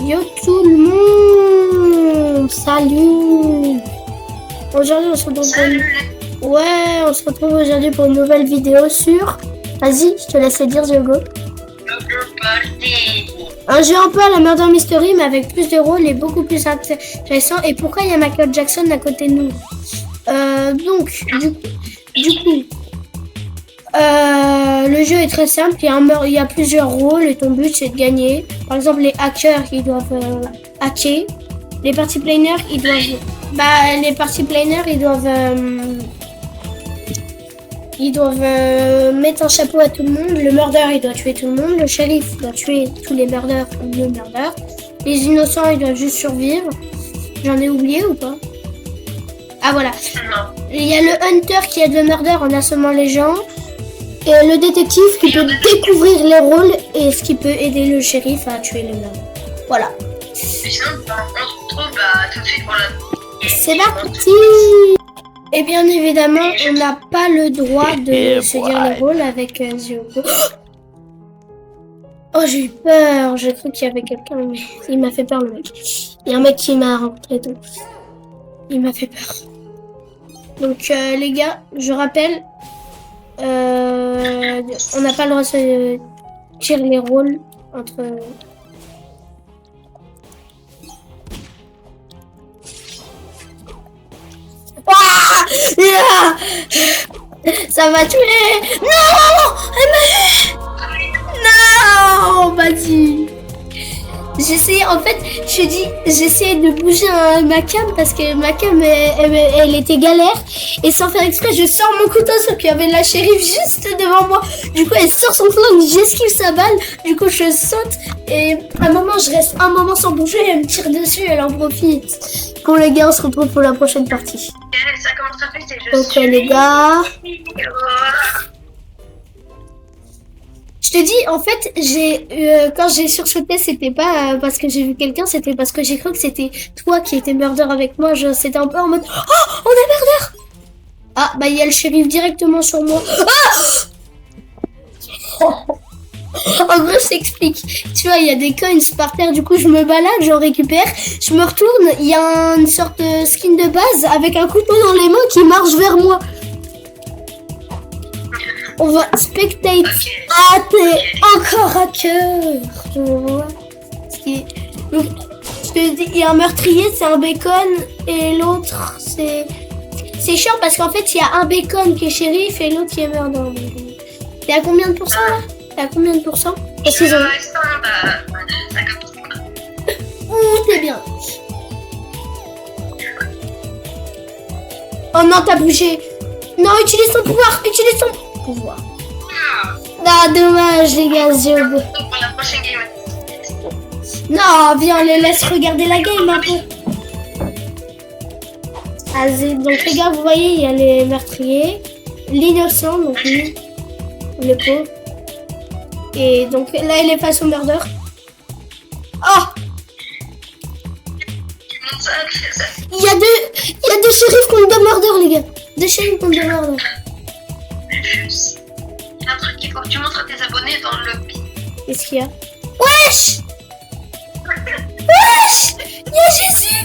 Yo tout le monde. Salut. Aujourd'hui on se retrouve on se retrouve aujourd'hui pour une nouvelle vidéo sur... Vas-y, je te laisse dire Diogo. Un jeu un peu à la Murder Mystery mais avec plus de rôles et beaucoup plus intéressant. Et pourquoi il y a Michael Jackson à côté de nous? Du coup, le jeu est très simple, il y a plusieurs rôles et ton but c'est de gagner. Par exemple, les hackers ils doivent hacker. Les party planers ils doivent mettre un chapeau à tout le monde. Le murder il doit tuer tout le monde. Le shérif doit tuer tous les murders ou le murder. Les innocents ils doivent juste survivre. J'en ai oublié ou pas? Ah voilà. Il y a le hunter qui aide le murder en assommant les gens. Et le détective qui peut découvrir les rôles et ce qui peut aider le shérif à tuer le murder. Voilà. Et sinon, on se retrouve tout de suite pour la... C'est parti. Et bien évidemment, on n'a pas le droit de se dire les rôles avec Diogo. Oh, j'ai eu peur. J'ai cru qu'il y avait quelqu'un, mais il m'a fait peur le mec. Il y a un mec qui m'a rencontré tout. Il m'a fait peur. Donc les gars, je rappelle, on n'a pas le droit de se tirer les rôles entre... Ça va tuer. Non, non, vas-y. J'essayais, en fait, j'essayais de bouger ma cam parce que ma cam, elle était galère. Et sans faire exprès, je sors mon couteau sauf qu'il y avait la shérif juste devant moi. Du coup, elle sort son flingue, j'esquive sa balle. Du coup, je saute et à un moment, je reste un moment sans bouger. Elle me tire dessus, elle en profite. Bon, les gars, on se retrouve pour la prochaine partie. Ça commence très vite et Ok, les gars. Je te dis, en fait, quand j'ai sursauté, c'était pas parce que j'ai vu quelqu'un, c'était parce que j'ai cru que c'était toi qui étais murder avec moi. C'était un peu en mode, oh, on est murder. Ah, bah il y a le shérif directement sur moi. Ah. En gros, je t'explique. Tu vois, il y a des coins par terre, du coup, je me balade, j'en récupère. Je me retourne, il y a une sorte de skin de base avec un couteau dans les mains qui marche vers moi. On va spectate. Ah, t'es encore à cœur. Je vois. Donc, je te dis, il y a un meurtrier, c'est un bacon. Et l'autre, c'est chiant parce qu'en fait, il y a un bacon qui est shérif et l'autre qui est murder. T'es à combien de pourcents là? T'es à combien de pourcents? Parce qu'ils ont... Ouh, t'es bien. Oh non, t'as bougé. Non, utilise ton pouvoir. Utilise ton pouvoir. Ah, dommage, les gars. Non, viens, les laisse regarder la game un peu. Vas-y, donc les gars, vous voyez, il y a les meurtriers, l'innocent, donc lui, le pauvre. Et donc là, il est face au murder. Oh! Il y a deux shérifs contre deux murders, les gars. Deux shérifs contre deux murders. Il y a un truc qu'il faut que tu montres à tes abonnés dans le lobby. Qu'est-ce qu'il y a? Wesh! Wesh! Il y a Jésus!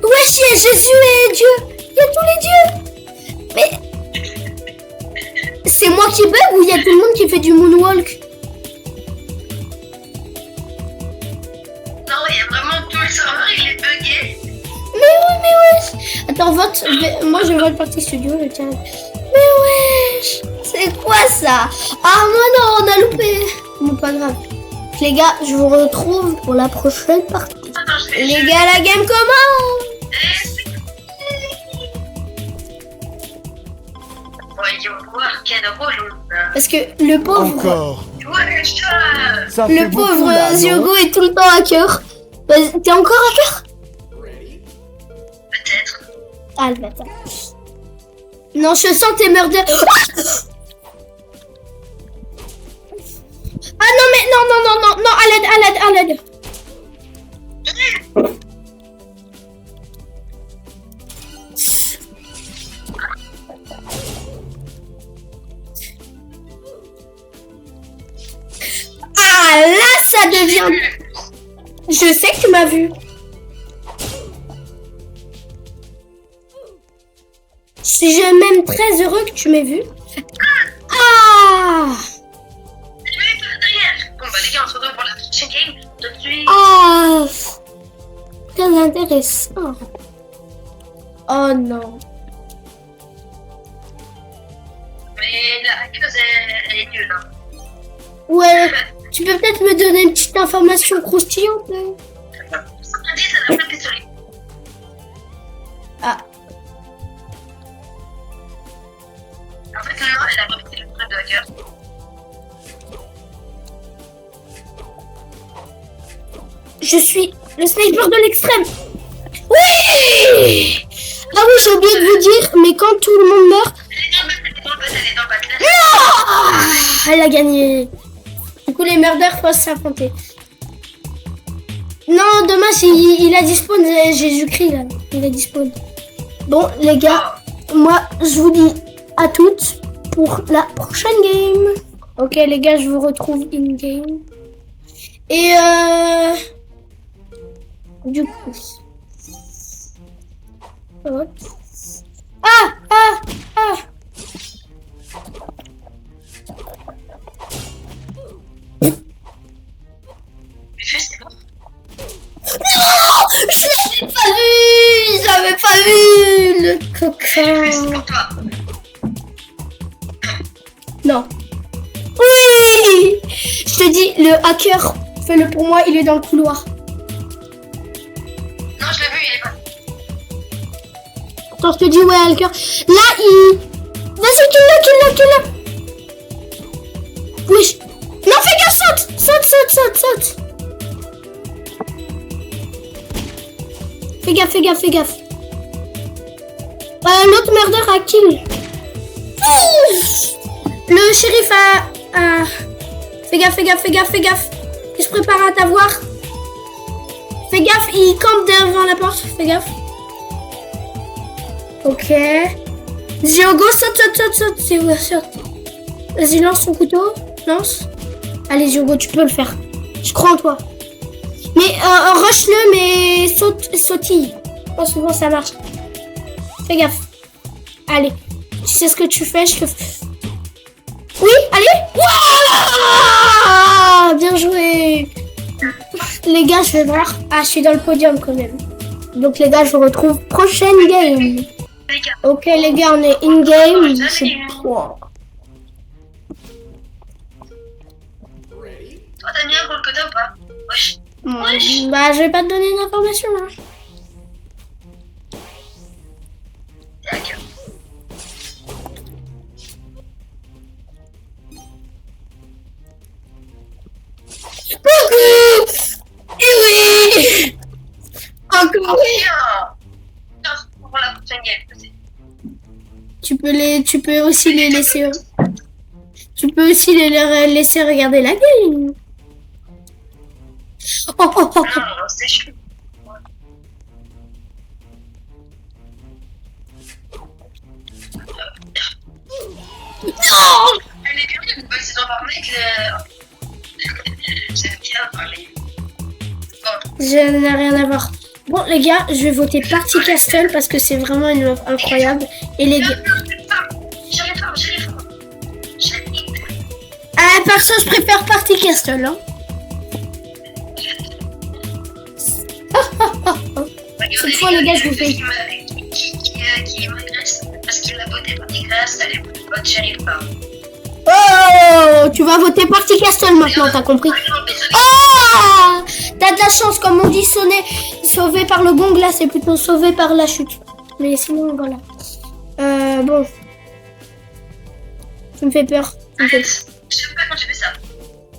Wesh, il y a Jésus et Dieu! Il y a tous les dieux! Mais... C'est moi qui bug ou il y a tout le monde qui fait du moonwalk? Non, il y a vraiment tout le serveur, il est bugué. Mais wesh! Attends, vote. Moi, je vote partie studio, le tien. Mais wesh! C'est quoi ça? Ah non, on a loupé. Bon, pas grave. Les gars, je vous retrouve pour la prochaine partie. Attends, Les gars, la game commence. Voyons voir quel rôle on a. Parce que le pauvre... Encore. Ouais, Ça fait Le beaucoup, pauvre là, non? Diogo est tout le temps hacker. T'es encore hacker? peut-être. Ah, le bâtard. Non, je sens tes murders. Ah non, mais non, à l'aide. Ah, là, ça devient... Je sais que tu m'as vu. Je suis même très heureux que tu m'aies vu. Ah! Bon, bah, les gars, on se retrouve pour la prochaine game. Tout de suite. Ah! Très intéressant. Oh non. Mais la hackeuse, elle est nulle. Hein. Ouais, tu peux peut-être me donner une petite information croustillante là? 70, elle a pas de pistolet. Ah. En fait, non, elle a pas pris le truc de hacker. Je suis le sniper de l'extrême. Oui! Ah oui, j'ai oublié de vous dire, mais quand tout le monde meurt... Elle est dans le bot, elle est dans le bot. Ah, elle a gagné. Du coup, les murders peuvent s'affronter. Non, dommage, il a dispawn Jésus-Christ, là. Il a dispawn. Bon, les gars, moi, je vous dis à toutes pour la prochaine game. Ok, les gars, je vous retrouve in-game. Et du coup... Hop. Ah! Ah! Ah! Mais fais, c'est bon. Non! Je l'avais pas vu! J'avais pas vu! Le Fais, c'est coquin! pour toi. Non. Oui! Je te dis, le hacker, fais-le pour moi, il est dans le couloir. Non, je l'ai vu, il est pas. Attends, je te dis, ouais, hacker. Là, il... Vas-y, kill-le! Oui. Non, fais gaffe, saute! Saute! Fais gaffe. L'autre murder a kill. Ouf. Le shérif a... Fais gaffe. Il se prépare à t'avoir. Fais gaffe, il campe devant la porte. Fais gaffe. Ok. Diogo, saute. C'est où, saute. Vas-y, lance ton couteau. Lance. Allez, Diogo, tu peux le faire. Je crois en toi. Mais rush-le, mais sautille. Oh, souvent, ça marche. Fais gaffe. Allez. Tu sais ce que tu fais, je te... Oui, allez. Voilà. Bien joué. Les gars, je vais voir. Ah, je suis dans le podium quand même. Donc, les gars, je vous retrouve prochaine game. Les gars. Ok, les gars, on est in-game. Wow. Toi, t'as mis un gros quota ou pas? Wesh. Bah, je vais pas te donner d'informations, là. T'es hacker. Coucou. Et oui. Encore. Tiens, pour la prochaine game. Tu peux aussi les laisser. Tu peux aussi les laisser regarder la game. Oh. Non, c'est chaud. Non. Elle est bien, une bonne saison par mec. J'aime bien parler. Bon. Je n'ai rien à voir. Bon, les gars, je vais voter Party Castle parce que c'est vraiment une offre incroyable. Et les gars... J'arrive fort. Ah, perso, je préfère Party Castle, hein. Cette fois, les gars, je vous fais... Qui m'agresse parce qu'il a voté Party Castle, elle est bonne, j'arrive pas. Oh, tu vas voter Party Castle maintenant, t'as compris? Oh, t'as de la chance, comme on dit, sauvé par le gong, là, c'est plutôt sauvé par la chute. Mais sinon, voilà. Bon. Tu me fais peur. J'aime pas quand tu fais ça.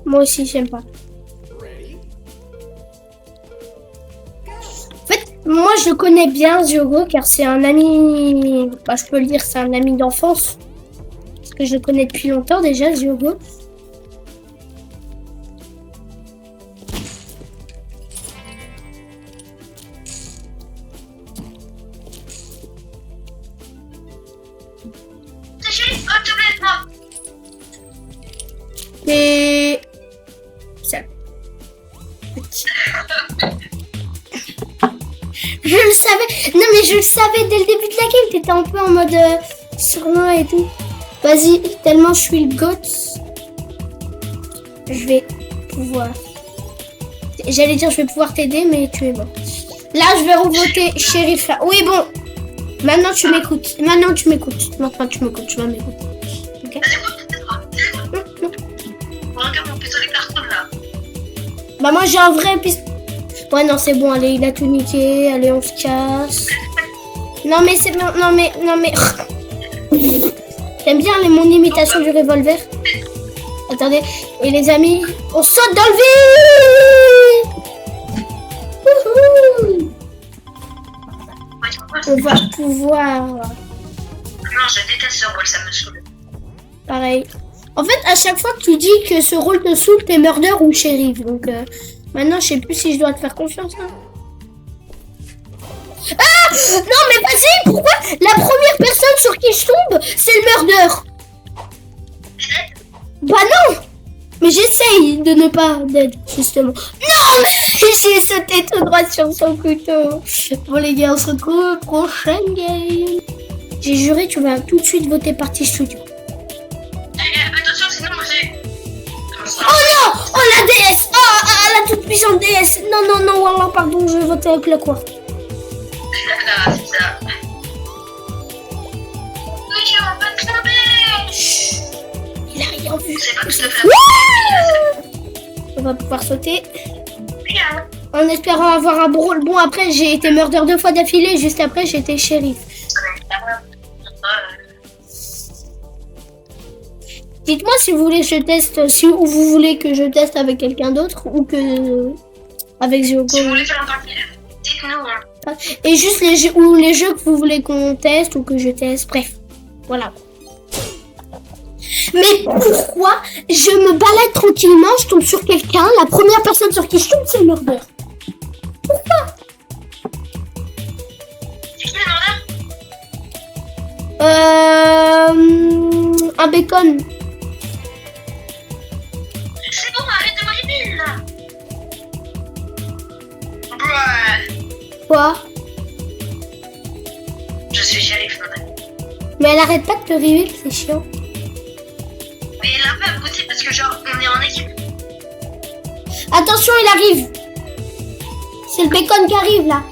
Moi aussi, j'aime pas. En fait, moi, je connais bien Diogo, car c'est un ami... Bah, je peux le dire, c'est un ami d'enfance. Parce que je le connais depuis longtemps, déjà, Diogo. Et... Ça. Je le savais. Non, mais je le savais dès le début de la game. T'étais un peu en mode surnom et tout. Vas-y, tellement je suis le goth. Je vais pouvoir... J'allais dire je vais pouvoir t'aider, mais tu es bon. Là, je vais revoter shérif là. Oui, bon. Maintenant, tu m'écoutes. Maintenant, tu m'écoutes. Maintenant, tu m'écoutes. Tu vas m'écouter. Ok. Regarde mon pistolet carton là. Bah, moi, j'ai un vrai pistolet. Ouais, non, c'est bon. Allez, il a tout niqué. Allez, on se casse. Non, mais c'est bon. Non, mais... T'aimes bien mon imitation du revolver? Attendez. Et les amis, on saute dans le vide. Wouhou. On va pouvoir... Non, je déteste ce rôle, ça me saoule. Pareil. En fait, à chaque fois que tu dis que ce rôle te saoule, t'es murder ou shérif. Donc, maintenant, je sais plus si je dois te faire confiance. Hein. Ah! Non, mais vas-y, pourquoi la première personne sur qui je tombe, c'est le murder? Bah non! Mais j'essaye de ne pas d'être, justement. Non, mais j'ai sauté tout droit sur son couteau. Bon, les gars, on se retrouve prochaine game. J'ai juré, tu vas tout de suite voter partie studio. Attention, sinon moi j'ai... Oh non! Oh la DS! Oh, la toute puissante DS! Non, non, non, Wallah, pardon, je vais voter avec la quoi. Ah, c'est ça. Oui, on va te tomber. Il a rien vu. C'est pas que je te fais. On va pouvoir sauter. Regarde. En espérant avoir un rôle. Bon, après, j'ai été murder 2 fois d'affilée. Juste après, j'ai été shérif. Dites-moi si vous voulez que je teste, si ou vous voulez que je teste avec quelqu'un d'autre ou que avec Ziogo. Si vous voulez faire un partie, dites-nous. Hein. Et juste les jeux ou les jeux que vous voulez qu'on teste ou que je teste. Bref, voilà. Mais pourquoi je me balade tranquillement, je tombe sur quelqu'un, la première personne sur qui je tombe, c'est le murder. Pourquoi? C'est qui le murder? Un bacon. C'est bon, arrête de m'arriver là. Ouais. Quoi? Je suis shérif, madame. Mais elle arrête pas de te river, c'est chiant. Mais elle a pas abouti parce que genre on est en équipe. Attention, il arrive. C'est le bacon qui arrive là.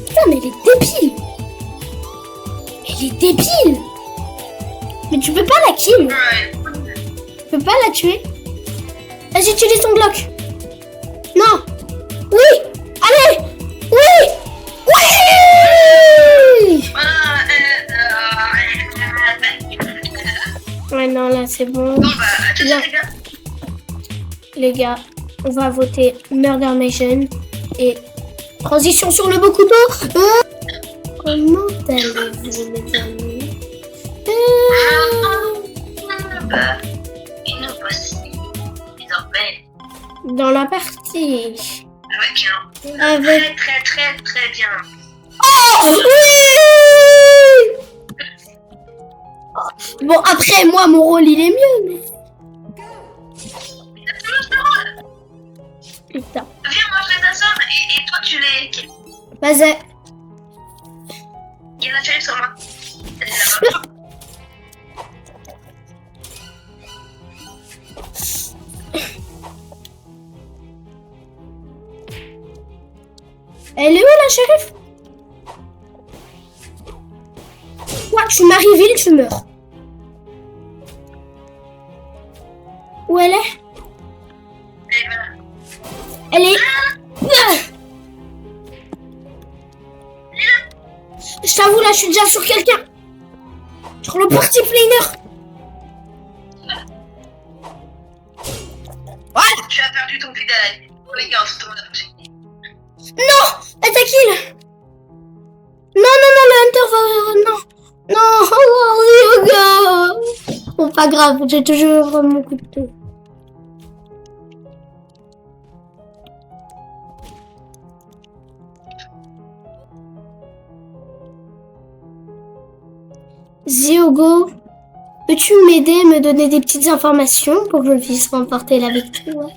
Putain, mais elle est débile. Elle est débile. Mais tu peux pas la kill. Ouais. Tu peux pas la tuer. Vas-y, utilise ton bloc. Non. Oui. Allez. Oui. Oui. Ouais, non, là, c'est bon. Bon bah, à tout de Bien. suite, les gars. Les gars, on va voter Murder Nation. Et transition sur le beau couteau. Comment allez-vous, mes amis? Bah, et nous voici désormais Dans la partie. avec un Avec... très bien. Oh oui. Bon, après, moi, mon rôle, il est mieux, mais... Putain. Viens, moi je les assomme et toi tu les... Vas-y. Il y en a fait sur moi. Elle est là-bas. Elle est où, la shérif? Quoi, tu m'arrives, tu meurs. Où elle est? Et voilà. Elle est... Je t'avoue, là, je suis déjà sur quelqu'un. Sur le party planner. Tu as perdu ton fidèle. Oh les gars, on se tourne après. Non, attaque-il. Non, non, non, le hunter va... Non. Non, oh, gars. Bon, pas grave, j'ai toujours mon couteau. Ziogo, peux-tu m'aider, me donner des petites informations pour que je puisse remporter la victoire?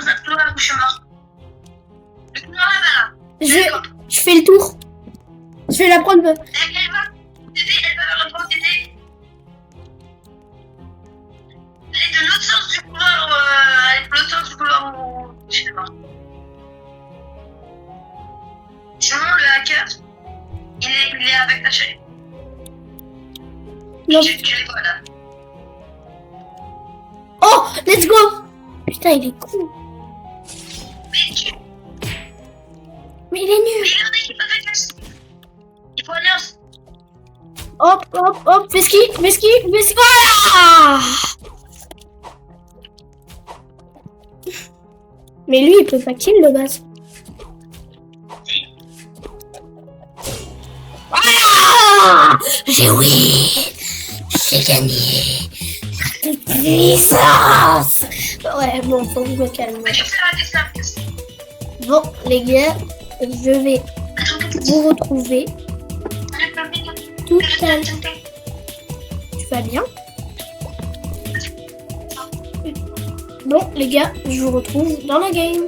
dans un couloir où je suis mort. Le couloir là-bas, là. Je fais le tour. Je vais la prendre. Elle va reprendre t'aider. Elle est de l'autre sens du couloir, elle est de l'autre sens du couloir où je suis mort. Sinon, le hacker, il est avec ta chaîne. Non. Tu les vois là. Oh, let's go. Putain, il est cool. Mais il est nul. Mais il y en a qui peuvent faire ça. Il faut alliance. Hop, hop, hop. Fais ski. Voilà. Mais lui, il peut pas kill de base. Ah, j'ai gagné. Toute puissance. Ouais, bon, faut que je me calme. Bon, les gars, je vais vous retrouver tout à l'heure. Tu vas bien? Bon, les gars, je vous retrouve dans la game.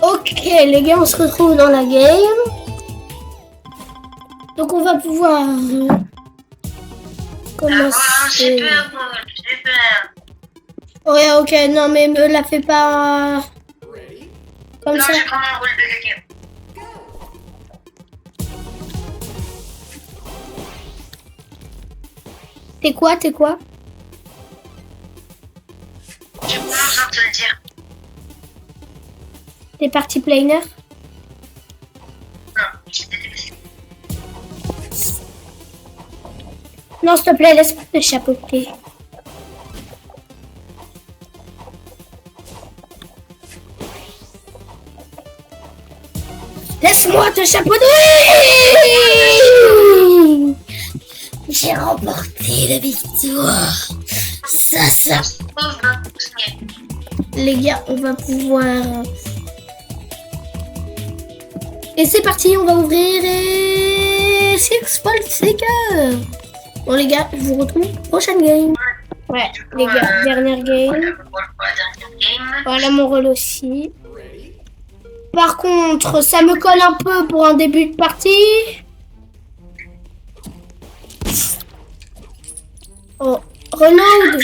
Ok, les gars, on se retrouve dans la game. Donc, on va pouvoir commencer. Super. Ouais, ok, non, mais me la fais pas comme Non, ça. j'ai quand même un rôle de quelqu'un. T'es quoi? J'ai pas besoin de te le dire. T'es parti planer? Non, j'étais délaissé. Non, s'il te plaît, laisse-moi te chapeauter. Laisse-moi te chapeauter! J'ai remporté la victoire. Ça. Les gars, on va pouvoir... Et c'est parti, on va ouvrir et... Six Bolt Seeker. Bon les gars, je vous retrouve prochaine game. Ouais, les gars, dernière game. Voilà mon rôle aussi. Par contre, ça me colle un peu pour un début de partie. Oh, reload.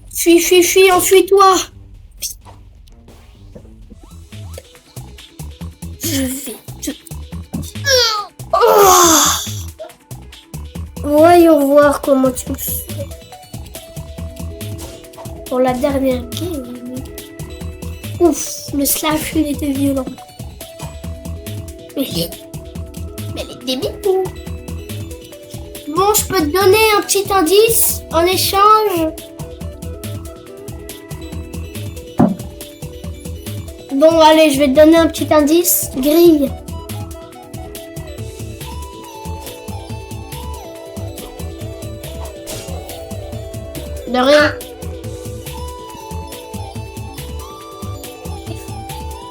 Fuis, enfuis-toi. Je vais te... Oh. Voyons voir comment tu me fais. Pour la dernière game. Ouf, le slash il était violent. Mais il est débile. Bon, je peux te donner un petit indice en échange. Bon, allez, je vais te donner un petit indice. Grille. De rien.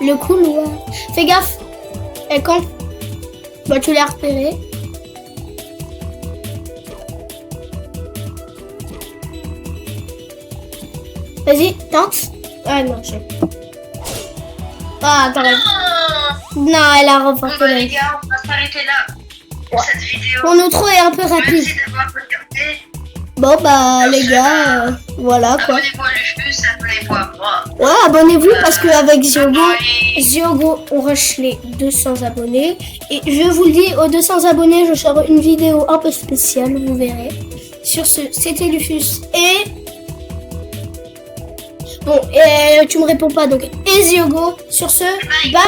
Le couloir. Fais gaffe. Elle campe. Bah, tu l'as repéré. Vas-y, tente. Ah non, je... Ah, attends. Non, elle a remporté Bon, la les vie. gars, on va s'arrêter là pour cette vidéo. Mon outro est un peu rapide. Merci d'avoir regardé. Bon, bah, les gars, voilà quoi. Abonnez-vous à Lufus, abonnez-vous à moi. Ouais, abonnez-vous parce qu'avec Ziogo, on rush les 200 abonnés. Et je vous le dis, aux 200 abonnés, je sors une vidéo un peu spéciale, vous verrez. Sur ce, c'était Lufus et... Bon, et tu me réponds pas, donc... Et Ziogo, sur ce, bye.